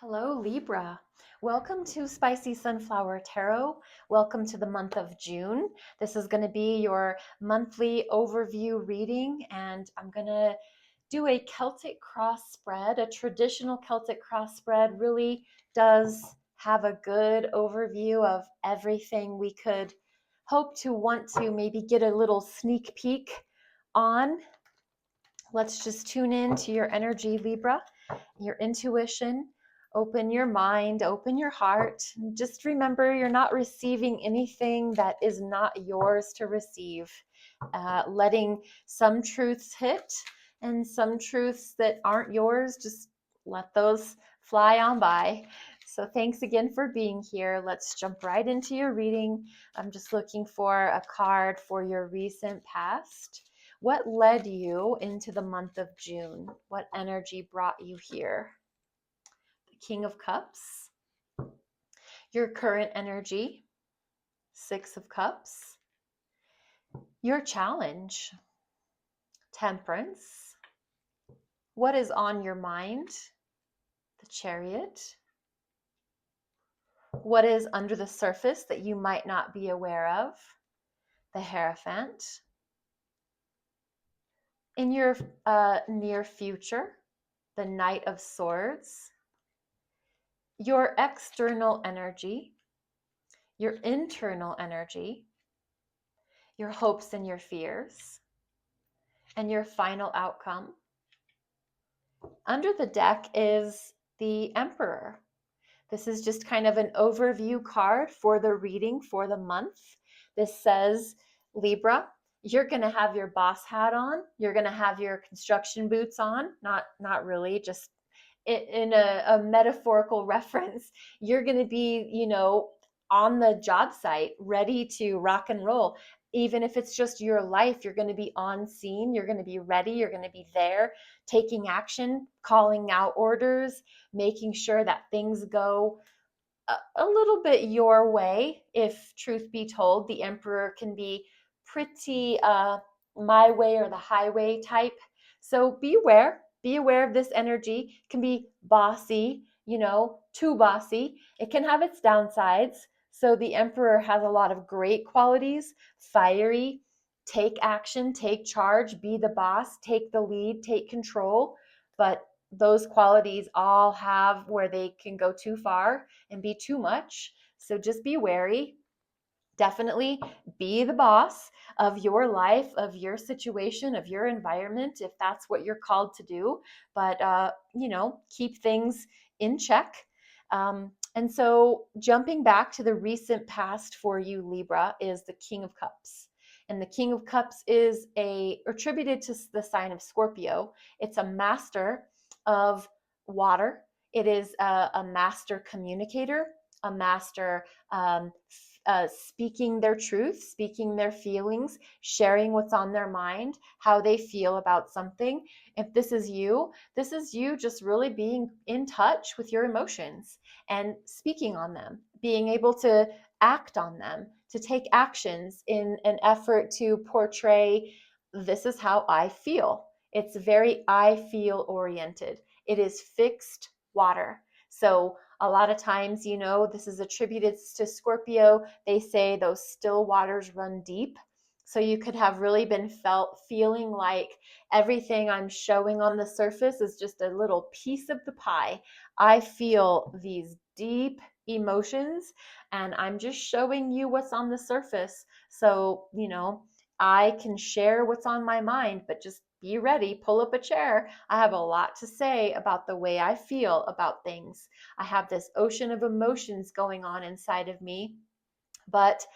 Hello, Libra. Welcome to Spicy Sunflower Tarot. Welcome to the month of June. This is going to be your monthly overview reading, and I'm going to do a Celtic cross spread. A traditional Celtic cross spread really does have a good overview of everything we could hope to want to maybe get a little sneak peek on. Let's just tune in to your energy, Libra, your intuition. Open your mind, open your heart. Just remember you're not receiving anything that is not yours to receive. Letting some truths hit and some truths that aren't yours, just let those fly on by. So thanks again for being here. Let's jump right into your reading. I'm just looking for a card for your recent past. What led you into the month of June? What energy brought you here? The King of Cups, your current energy, Six of Cups, your challenge, Temperance, what is on your mind, the Chariot, what is under the surface that you might not be aware of, the Hierophant, in your near future, the Knight of Swords, your external energy, your internal energy, your hopes and your fears, and your final outcome. Under the deck is the Emperor. This is just kind of an overview card for the reading for the month. This says, Libra, you're going to have your boss hat on. You're going to have your construction boots on. Not really, just in a metaphorical reference. You're going to be, on the job site, ready to rock and roll. Even if it's just your life, you're going to be on scene. You're going to be ready. You're going to be there, taking action, calling out orders, making sure that things go a little bit your way. If truth be told, the Emperor can be pretty my way or the highway type. So be aware of this energy. It can be bossy, too bossy. It can have its downsides. So the Emperor has a lot of great qualities: fiery, take action, take charge, be the boss, take the lead, take control. But those qualities all have where they can go too far and be too much. So just be wary. Definitely be the boss of your life, of your situation, of your environment, if that's what you're called to do. But, keep things in check. And so jumping back to the recent past for you, Libra, is the King of Cups. And the King of Cups is attributed to the sign of Scorpio. It's a master of water. It is a master communicator, a master speaking their truth, speaking their feelings, sharing what's on their mind, how they feel about something. If this is you just really being in touch with your emotions and speaking on them, being able to act on them, to take actions in an effort to portray, this is how I feel. It's very I feel oriented. It is fixed water. So a lot of times, this is attributed to Scorpio. They say those still waters run deep. So you could have really been feeling like everything I'm showing on the surface is just a little piece of the pie. I feel these deep emotions and I'm just showing you what's on the surface. So, I can share what's on my mind, but just be ready, pull up a chair. I have a lot to say about the way I feel about things. I have this ocean of emotions going on inside of me, but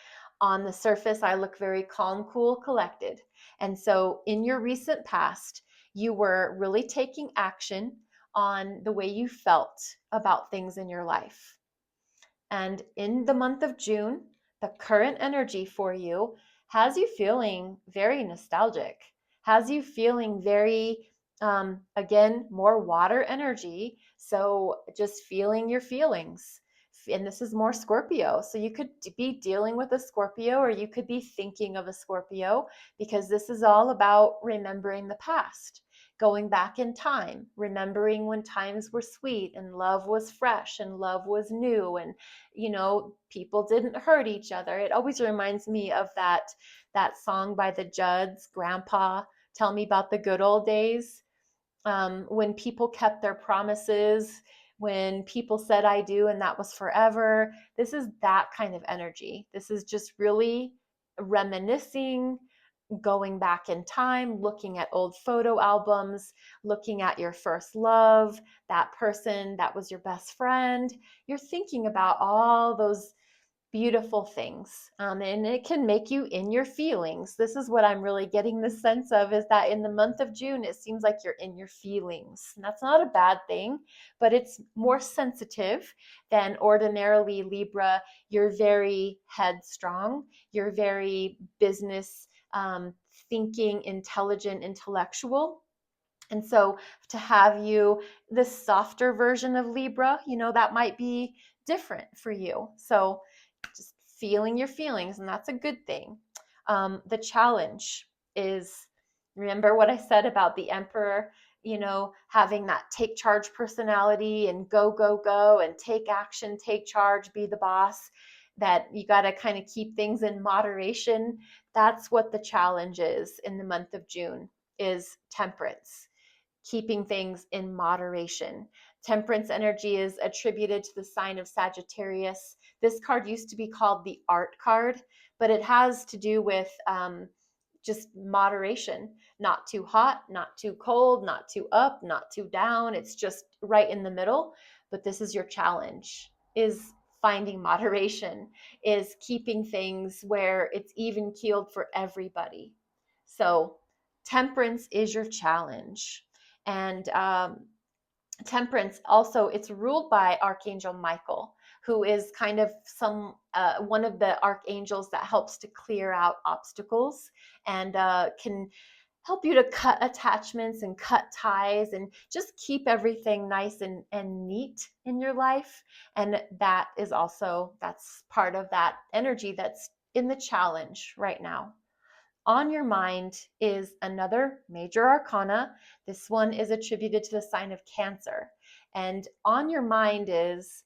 on the surface, I look very calm, cool, collected. And so in your recent past, you were really taking action on the way you felt about things in your life. And in the month of June, the current energy for you has you feeling very nostalgic, has you feeling very, again, more water energy. So just feeling your feelings. And this is more Scorpio. So you could be dealing with a Scorpio, or you could be thinking of a Scorpio, because this is all about remembering the past. going back in time, remembering when times were sweet and love was fresh and love was new, and people didn't hurt each other. It always reminds me of that song by the Judds, Grandpa, tell me about the good old days. When people kept their promises, when people said I do and that was forever. This is that kind of energy. This is just really reminiscing, going back in time, looking at old photo albums, looking at your first love, that person that was your best friend. You're thinking about all those beautiful things. And it can make you in your feelings. This is what I'm really getting the sense of, is that in the month of June, it seems like you're in your feelings. And that's not a bad thing, but it's more sensitive than ordinarily Libra. You're very headstrong. You're very business thinking, intelligent, intellectual. And so to have you this softer version of Libra, that might be different for you. So just feeling your feelings, and that's a good thing. The challenge is, remember what I said about the Emperor, having that take charge personality and go, go, go, and take action, take charge, be the boss, that you got to kind of keep things in moderation. That's what the challenge is in the month of June, is temperance, keeping things in moderation. Temperance energy is attributed to the sign of Sagittarius. This card used to be called the art card, but it has to do with just moderation. Not too hot, not too cold, not too up, not too down. It's just right in the middle. But this is your challenge, is finding moderation, is keeping things where it's even keeled for everybody. So temperance is your challenge. And temperance also, it's ruled by Archangel Michael, who is kind of one of the archangels that helps to clear out obstacles and can help you to cut attachments and cut ties and just keep everything nice and neat in your life. And that's part of that energy that's in the challenge right now. On your mind is another major arcana. This one is attributed to the sign of Cancer. And on your mind is,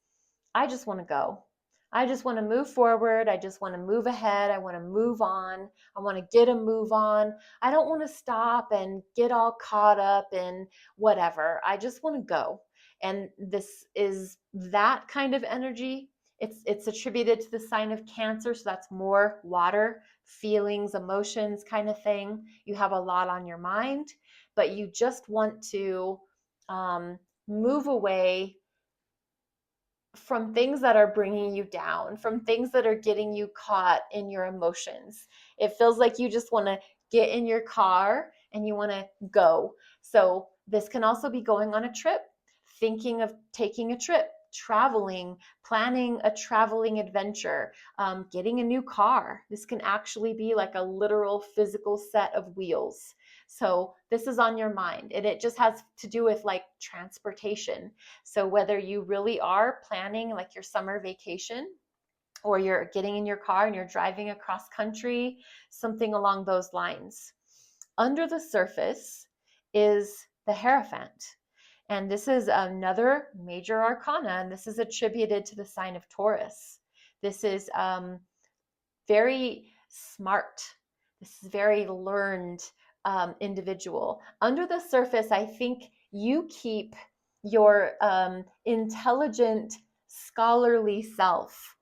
I just want to go. I just want to move forward. I just want to move ahead. I want to move on. I want to get a move on. I don't want to stop and get all caught up in whatever. I just want to go. And this is that kind of energy. It's attributed to the sign of Cancer, so that's more water, feelings, emotions kind of thing. You have a lot on your mind, but you just want to move away from things that are bringing you down, from things that are getting you caught in your emotions. It feels like you just want to get in your car and you want to go. So this can also be going on a trip, thinking of taking a trip, traveling, planning a traveling adventure, getting a new car. This can actually be like a literal physical set of wheels. So this is on your mind, and it just has to do with like transportation. So whether you really are planning like your summer vacation, or you're getting in your car and you're driving across country, something along those lines. Under the surface is the Hierophant. And this is another major arcana, and this is attributed to the sign of Taurus. This is very smart. This is very learned individual. Under the surface, I think you keep your intelligent, scholarly self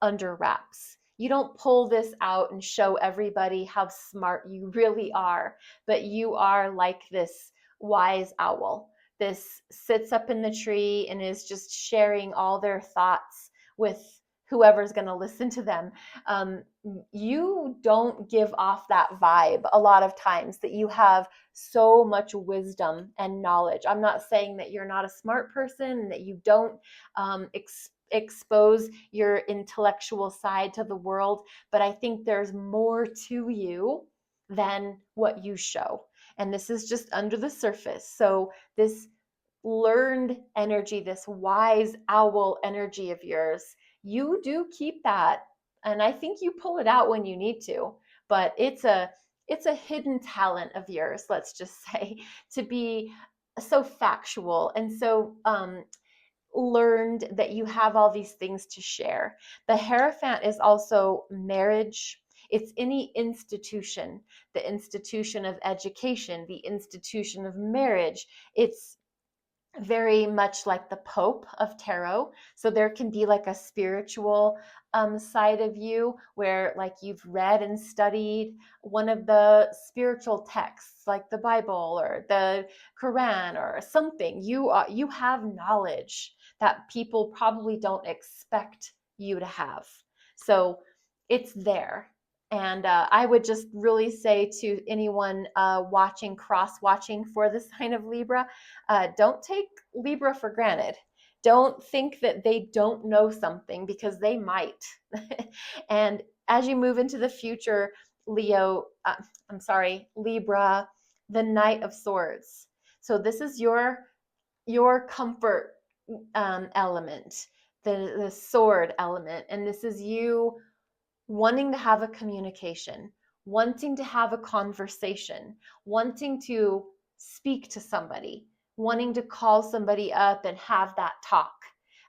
under wraps. You don't pull this out and show everybody how smart you really are, but you are like this wise owl. This sits up in the tree and is just sharing all their thoughts with whoever's going to listen to them. You don't give off that vibe a lot of times, that you have so much wisdom and knowledge. I'm not saying that you're not a smart person and that you don't expose your intellectual side to the world, but I think there's more to you than what you show. And this is just under the surface. So this learned energy, this wise owl energy of yours, you do keep that. And I think you pull it out when you need to, but it's it's a hidden talent of yours, let's just say, to be so factual and so learned that you have all these things to share. The Hierophant is also marriage. It's any institution, the institution of education, the institution of marriage. It's very much like the Pope of tarot. So there can be like a spiritual side of you where like you've read and studied one of the spiritual texts like the Bible or the Quran or something. You have knowledge that people probably don't expect you to have. So it's there. And I would just really say to anyone watching, cross watching for the sign of Libra, don't take Libra for granted. Don't think that they don't know something because they might. And as you move into the future, Libra, the Knight of Swords. So this is your comfort element, the sword element, and this is you wanting to have a communication, wanting to have a conversation, wanting to speak to somebody, wanting to call somebody up and have that talk.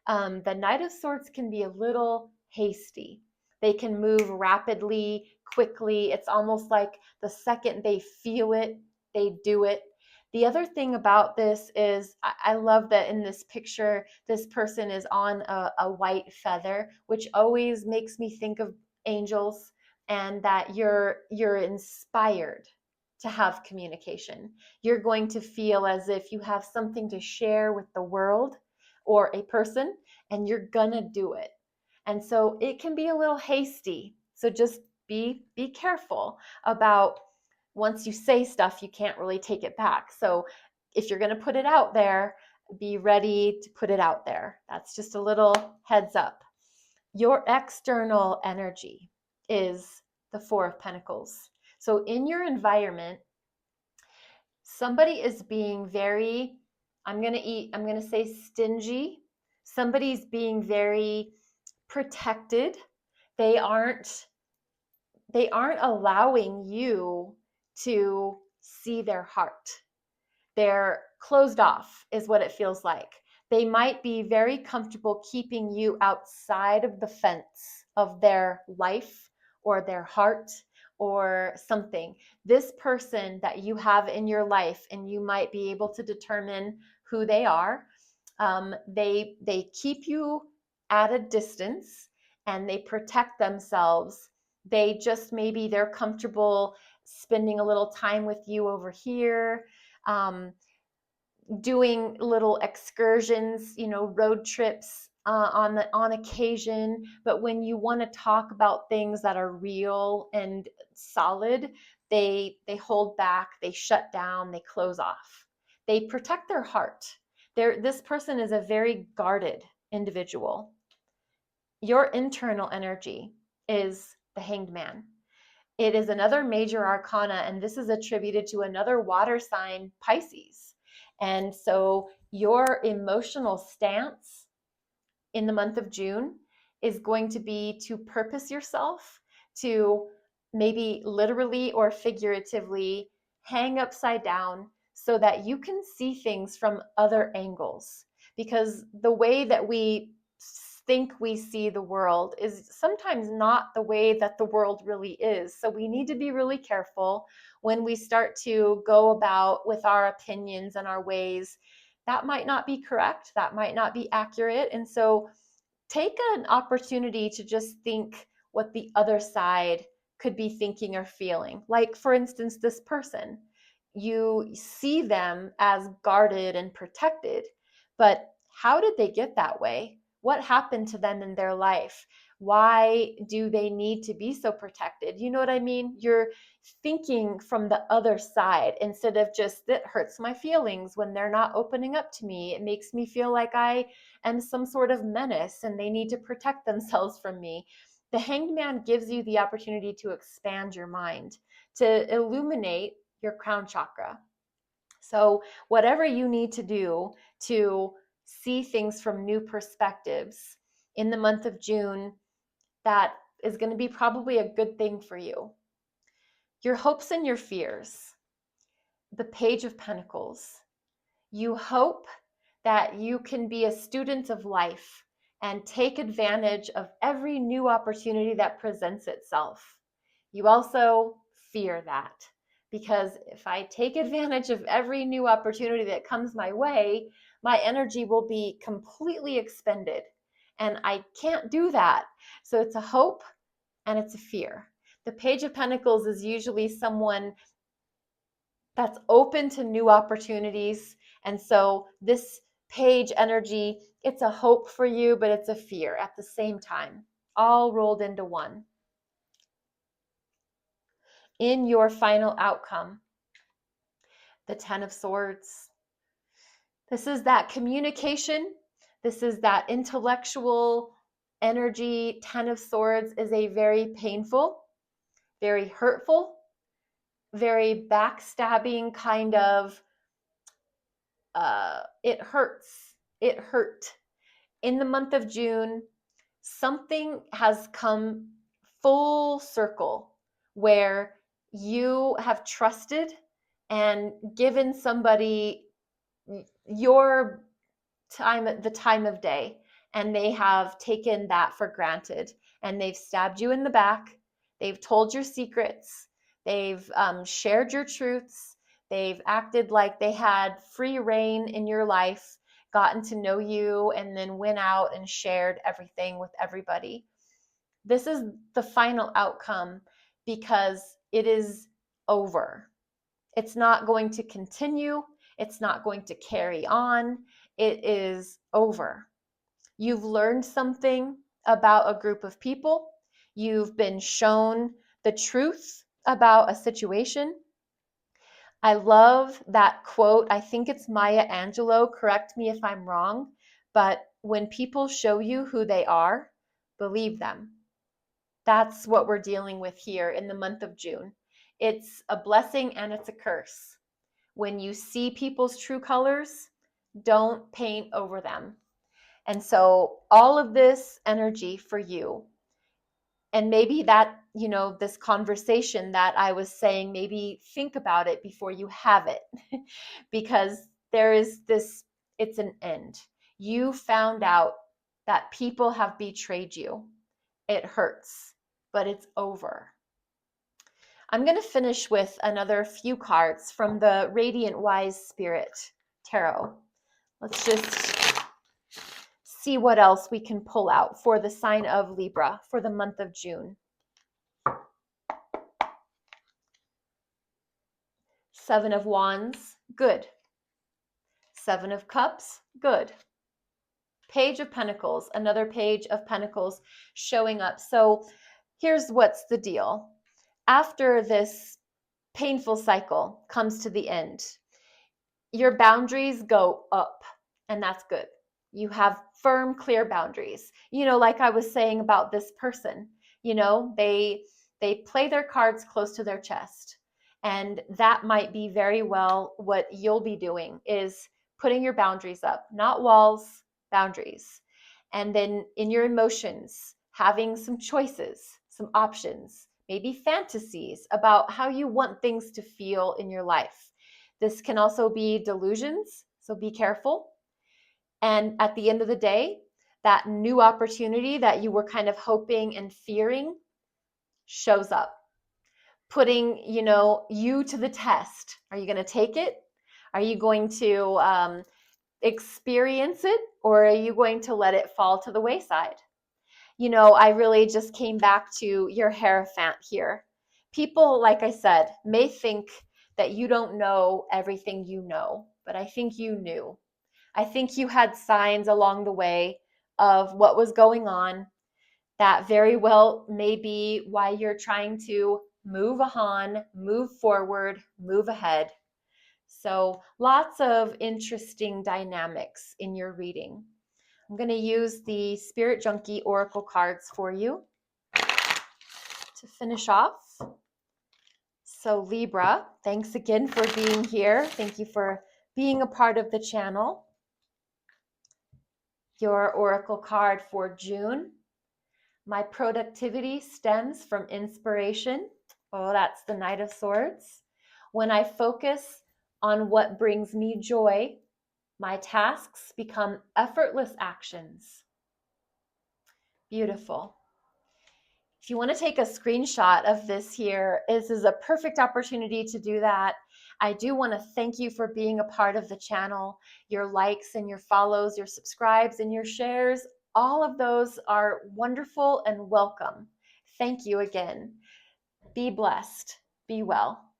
The Knight of Swords can be a little hasty. They can move rapidly, quickly. It's almost like the second they feel it, they do it. The other thing about this is I love that in this picture, this person is on a white feather, which always makes me think of angels, and that you're inspired to have communication. You're going to feel as if you have something to share with the world or a person, and you're gonna do it. And so it can be a little hasty. So just be careful about, once you say stuff, you can't really take it back. So if you're going to put it out there, be ready to put it out there. That's just a little heads up. Your external energy is the Four of Pentacles. So in your environment, somebody is being very, I'm going to say stingy. Somebody's being very protected. They aren't allowing you to see their heart. They're closed off, is what it feels like. They might be very comfortable keeping you outside of the fence of their life or their heart or something. This person that you have in your life, and you might be able to determine who they are, they keep you at a distance and they protect themselves. They just, maybe they're comfortable spending a little time with you over here, doing little excursions, road trips on occasion. But when you want to talk about things that are real and solid, they hold back, they shut down, they close off. They protect their heart. This person is a very guarded individual. Your internal energy is the Hanged Man. It is another major arcana, and this is attributed to another water sign, Pisces. And so your emotional stance in the month of June is going to be to purpose yourself, to maybe literally or figuratively hang upside down so that you can see things from other angles. Because the way that we think we see the world is sometimes not the way that the world really is. So we need to be really careful when we start to go about with our opinions and our ways. That might not be correct, that might not be accurate. And so take an opportunity to just think what the other side could be thinking or feeling. Like, for instance, this person, you see them as guarded and protected, but how did they get that way? What happened to them in their life? Why do they need to be so protected? You know what I mean? You're thinking from the other side instead of just, that hurts my feelings when they're not opening up to me. It makes me feel like I am some sort of menace and they need to protect themselves from me. The Hanged Man gives you the opportunity to expand your mind, to illuminate your crown chakra. So whatever you need to do to see things from new perspectives in the month of June, that is going to be probably a good thing for you. your hopes and your fears. The Page of Pentacles. You hope that you can be a student of life and take advantage of every new opportunity that presents itself. You also fear that, because if I take advantage of every new opportunity that comes my way, my energy will be completely expended. And I can't do that. So it's a hope and it's a fear. The Page of Pentacles is usually someone that's open to new opportunities. And so this page energy, it's a hope for you, but it's a fear at the same time, all rolled into one. In your final outcome, the Ten of Swords. This is that communication. This is that intellectual energy. Ten of Swords is a very painful, very hurtful, very backstabbing kind of, it hurts. It hurt. In the month of June, something has come full circle where you have trusted and given somebody your time at the time of day, and they have taken that for granted, and they've stabbed you in the back. They've told your secrets. They've shared your truths. They've acted like they had free reign in your life, gotten to know you, and then went out and shared everything with everybody. This is the final outcome because it is over. It's not going to continue. It's not going to carry on. It is over. You've learned something about a group of people. You've been shown the truth about a situation. I love that quote. I think it's Maya Angelou. Correct me if I'm wrong. But when people show you who they are, believe them. That's what we're dealing with here in the month of June. It's a blessing and it's a curse. When you see people's true colors, don't paint over them. And so all of this energy for you, and maybe that, this conversation that I was saying, maybe think about it before you have it, because there is this, it's an end. You found out that people have betrayed you. It hurts, but it's over. I'm going to finish with another few cards from the Radiant Wise Spirit Tarot. Let's just see what else we can pull out for the sign of Libra for the month of June. Seven of Wands, good. Seven of Cups, good. Page of Pentacles, another Page of Pentacles showing up. So here's what's the deal. After this painful cycle comes to the end, your boundaries go up, and that's good. You have firm, clear boundaries. Like I was saying about this person, they play their cards close to their chest. And that might be very well what you'll be doing, is putting your boundaries up, not walls, boundaries. And then in your emotions, having some choices, some options, maybe fantasies about how you want things to feel in your life. This can also be delusions, so be careful. And at the end of the day, that new opportunity that you were kind of hoping and fearing shows up, putting, you to the test. Are you going to take it? Are you going to experience it, or are you going to let it fall to the wayside? I really just came back to your Hierophant here. People, like I said, may think that you don't know everything you know, but I think you knew. I think you had signs along the way of what was going on. That very well may be why you're trying to move on, move forward, move ahead. So lots of interesting dynamics in your reading. I'm going to use the Spirit Junkie Oracle cards for you to finish off. So Libra, thanks again for being here. Thank you for being a part of the channel. Your Oracle card for June. My productivity stems from inspiration. Oh, that's the Knight of Swords. When I focus on what brings me joy, my tasks become effortless actions. Beautiful. If you want to take a screenshot of this here, this is a perfect opportunity to do that. I do want to thank you for being a part of the channel. Your likes and your follows, your subscribes and your shares, all of those are wonderful and welcome. Thank you again. Be blessed. Be well.